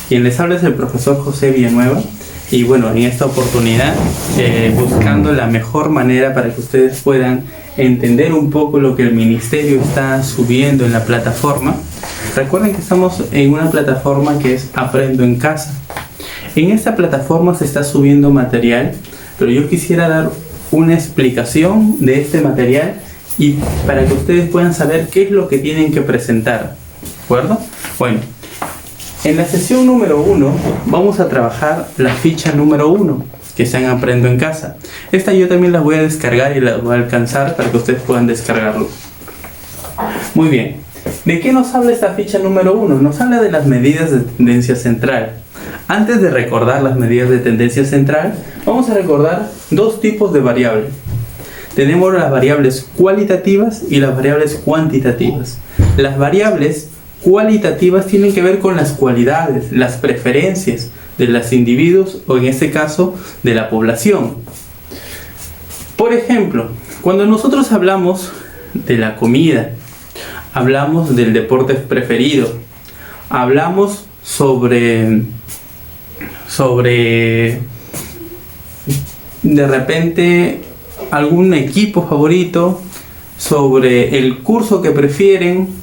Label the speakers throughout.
Speaker 1: Quien les habla es el profesor José Villanueva. Y bueno, en esta oportunidad, buscando la mejor manera para que ustedes puedan entender un poco lo que el ministerio está subiendo en la plataforma. Recuerden que estamos en una plataforma que es Aprendo en Casa. En esta plataforma se está subiendo material, pero yo quisiera dar una explicación de este material y para que ustedes puedan saber qué es lo que tienen que presentar. ¿De acuerdo? Bueno, en la sesión número 1 vamos a trabajar la ficha número 1 que está en Aprendo en Casa. Esta yo también la voy a descargar y la voy a alcanzar para que ustedes puedan descargarlo. Muy bien. ¿De qué nos habla esta ficha número 1? Nos habla de las medidas de tendencia central. Antes de recordar las medidas de tendencia central, vamos a recordar dos tipos de variables. Tenemos las variables cualitativas y las variables cuantitativas. Las variables cualitativas tienen que ver con las cualidades, las preferencias de los individuos o en este caso de la población. Por ejemplo, cuando nosotros hablamos de la comida, hablamos del deporte preferido, hablamos sobre de repente algún equipo favorito, sobre el curso que prefieren.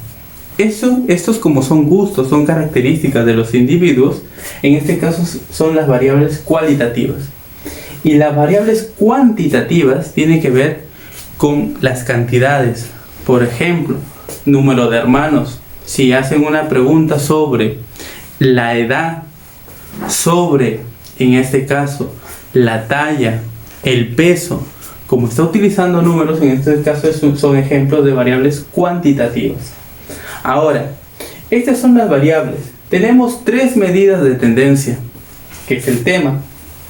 Speaker 1: Estos como son gustos, son características de los individuos, en este caso son las variables cualitativas. Y las variables cuantitativas tienen que ver con las cantidades. Por ejemplo, número de hermanos. Si hacen una pregunta sobre la edad, sobre, en este caso, la talla, el peso, como está utilizando números, en este caso son ejemplos de variables cuantitativas. Ahora, estas son las variables. Tenemos tres medidas de tendencia, que es el tema,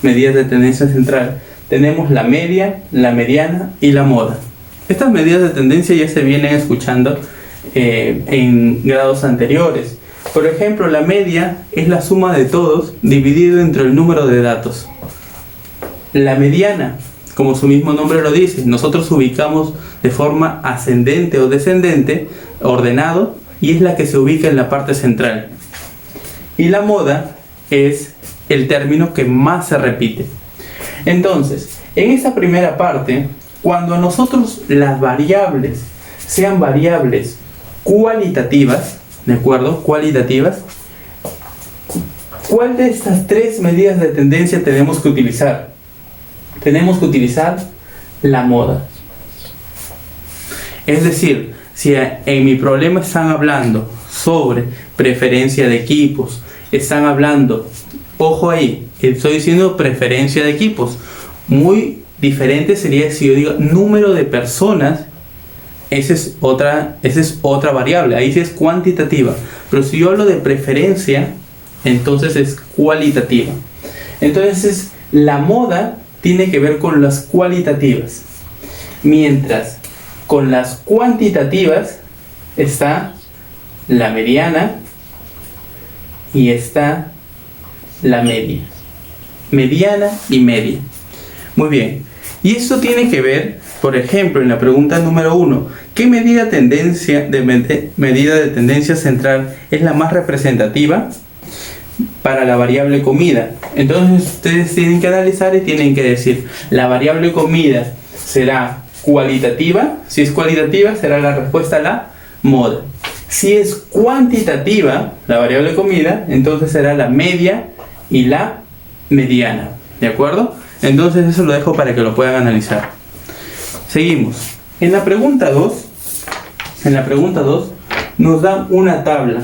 Speaker 1: medidas de tendencia central. Tenemos la media, la mediana y la moda. Estas medidas de tendencia ya se vienen escuchando en grados anteriores. Por ejemplo, la media es la suma de todos dividido entre el número de datos. La mediana, como su mismo nombre lo dice, nosotros ubicamos de forma ascendente o descendente, ordenado, y es la que se ubica en la parte central. Y la moda es el término que más se repite. Entonces, en esta primera parte, cuando nosotros las variables sean variables cualitativas, ¿de acuerdo? Cualitativas, ¿cuál de estas tres medidas de tendencia tenemos que utilizar? Tenemos que utilizar la moda. Es decir, si en mi problema están hablando sobre preferencia de equipos, están hablando, ojo ahí, estoy diciendo preferencia de equipos, muy diferente sería si yo digo número de personas. Esa es otra variable, ahí sí es cuantitativa. Pero si yo hablo de preferencia, entonces es cualitativa. Entonces la moda tiene que ver con las cualitativas, mientras con las cuantitativas está la mediana y está la media. Mediana y media. Muy bien. Y esto tiene que ver, por ejemplo, en la pregunta número 1, ¿qué medida de tendencia central es la más representativa para la variable comida? Entonces ustedes tienen que analizar y tienen que decir, la variable comida será cualitativa. Si es cualitativa, será la respuesta a la moda. Si es cuantitativa, la variable comida, entonces será la media y la mediana. ¿De acuerdo? Entonces eso lo dejo para que lo puedan analizar. Seguimos. En la pregunta 2 nos dan una tabla.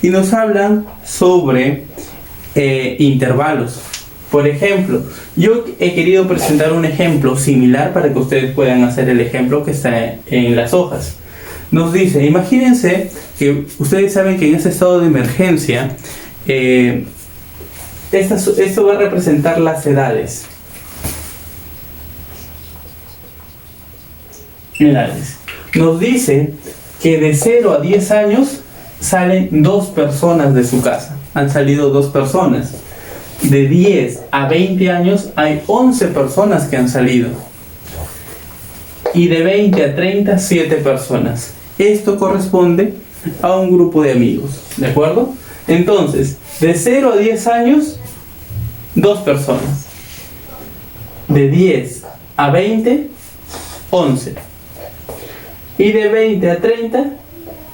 Speaker 1: Y nos hablan sobre intervalos. Por ejemplo, yo he querido presentar un ejemplo similar para que ustedes puedan hacer el ejemplo que está en las hojas. Nos dice, imagínense que ustedes saben que en este estado de emergencia, esto va a representar las edades. Nos dice que de 0 a 10 años salen 2 personas de su casa. Han salido 2 personas. De 10 a 20 años hay 11 personas que han salido. Y de 20 a 30, 7 personas. Esto corresponde a un grupo de amigos, ¿de acuerdo? Entonces, de 0 a 10 años, 2 personas. De 10 a 20, 11. Y de 20 a 30,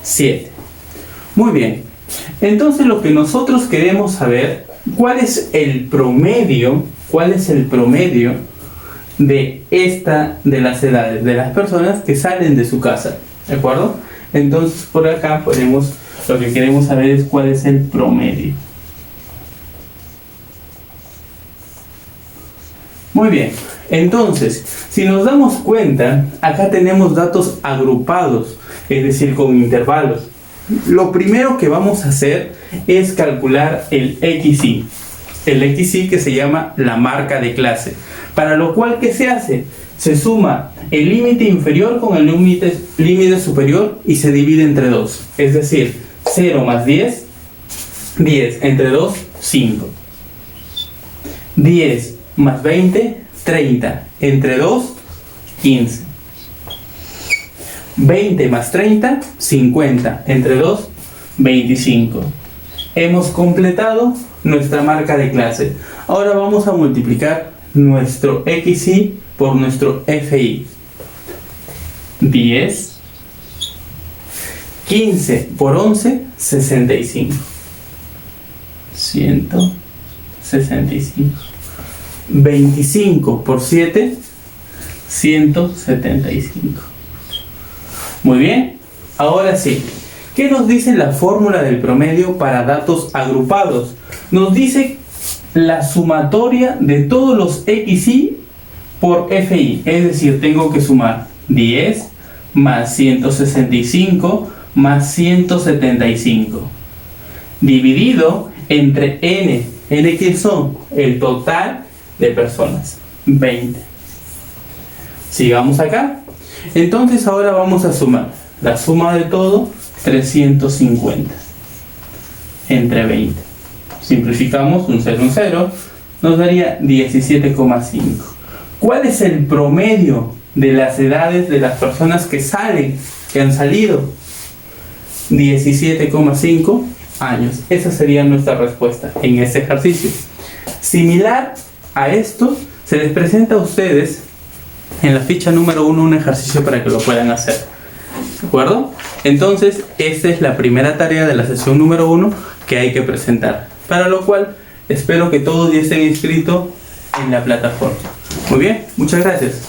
Speaker 1: 7. Muy bien. Entonces lo que nosotros queremos saber, ¿cuál es el promedio de las edades de las personas que salen de su casa? ¿De acuerdo? Entonces por acá lo que queremos saber es cuál es el promedio. Muy bien, entonces, si nos damos cuenta, acá tenemos datos agrupados, es decir, con intervalos. Lo primero que vamos a hacer es calcular el XY. El XY que se llama la marca de clase. Para lo cual, ¿qué se hace? Se suma el límite inferior con el límite superior y se divide entre 2. Es decir, 0 más 10, 10 entre 2, 5. 10 más 20, 30. Entre 2, 15. 20 más 30, 50. Entre 2, 25. Hemos completado nuestra marca de clase. Ahora vamos a multiplicar nuestro XY por nuestro FI. 10. 15 por 11, 65. 165. 25 por 7, 175. Muy bien, ahora sí. ¿Qué nos dice la fórmula del promedio para datos agrupados? Nos dice la sumatoria de todos los XY por FI. Es decir, tengo que sumar 10 más 165 más 175. Dividido entre N. N que son el total de personas. 20. Sigamos acá. Entonces ahora vamos a sumar la suma de todo, 350 entre 20. Simplificamos un 0, nos daría 17,5. ¿Cuál es el promedio de las edades de las personas que han salido? 17,5 años. Esa sería nuestra respuesta en este ejercicio. Similar a esto, se les presenta a ustedes en la ficha número 1 un ejercicio para que lo puedan hacer. ¿De acuerdo? Entonces, esta es la primera tarea de la sesión número 1 que hay que presentar. Para lo cual, espero que todos ya estén inscritos en la plataforma. Muy bien, muchas gracias.